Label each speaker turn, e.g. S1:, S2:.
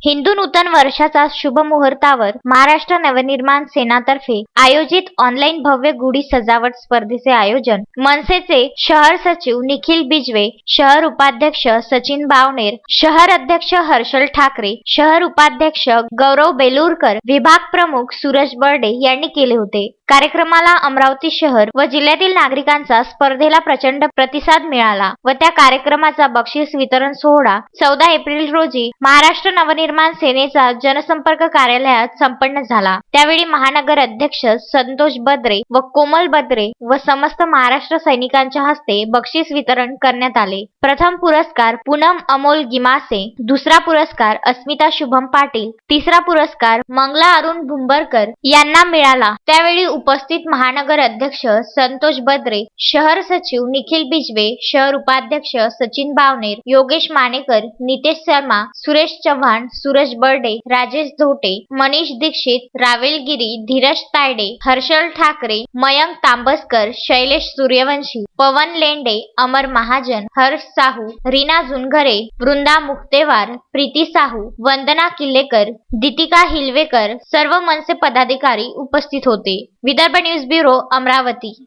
S1: हिंदू नूतन वर्षाचा शुभ मुहूर्तावर महाराष्ट्र नवनिर्माण सेनातर्फे आयोजित ऑनलाईन भव्य गुढी सजावट स्पर्धेचे आयोजन मनसेचे शहर सचिव निखिल बिजवे, शहर उपाध्यक्ष सचिन बावनेर, शहर अध्यक्ष हर्षल ठाकरे, शहर उपाध्यक्ष गौरव बेलूरकर, विभाग प्रमुख सूरज बर्डे यांनी केले होते. कार्यक्रमाला अमरावती शहर व जिल्ह्यातील नागरिकांचा स्पर्धेला प्रचंड प्रतिसाद मिळाला व त्या कार्यक्रमाचा बक्षीस वितरण सोहळा 14 एप्रिल रोजी महाराष्ट्र नवनिर्माण सेनेचा जनसंपर्क कार्यालयात संपन्न झाला. त्यावेळी महानगर अध्यक्ष संतोष बद्रे व कोमल बद्रे व समस्त महाराष्ट्र सैनिकांच्या हस्ते बक्षीस वितरण करण्यात आले. प्रथम पुरस्कार पूनम अमोल गिमासे, दुसरा पुरस्कार अस्मिता शुभम पाटील, तिसरा पुरस्कार मंगला अरुण भुंबरकर यांना मिळाला. त्यावेळी उपस्थित महानगर अध्यक्ष संतोष बद्रे, शहर सचिव निखिल बिजवे, शहर उपाध्यक्ष सचिन बावनेर, योगेश मानेकर, नितेश शर्मा, सुरेश चव्हाण, सूरज बर्डे, राजेश धोटे, मनीष दीक्षित, रावेल गिरी, धीरज तायडे, हर्षल ठाकरे, मयंक तांबसकर, शैलेश सूर्यवंशी, पवन लेंडे, अमर महाजन, हर्ष साहू, रीना जुनघरे, वृंदा मुक्तेवार, प्रीती साहू, वंदना किल्लेकर, दीपिका हिलवेकर सर्व मनसे पदाधिकारी उपस्थित होते. Vidarbha news bureau, Amravati.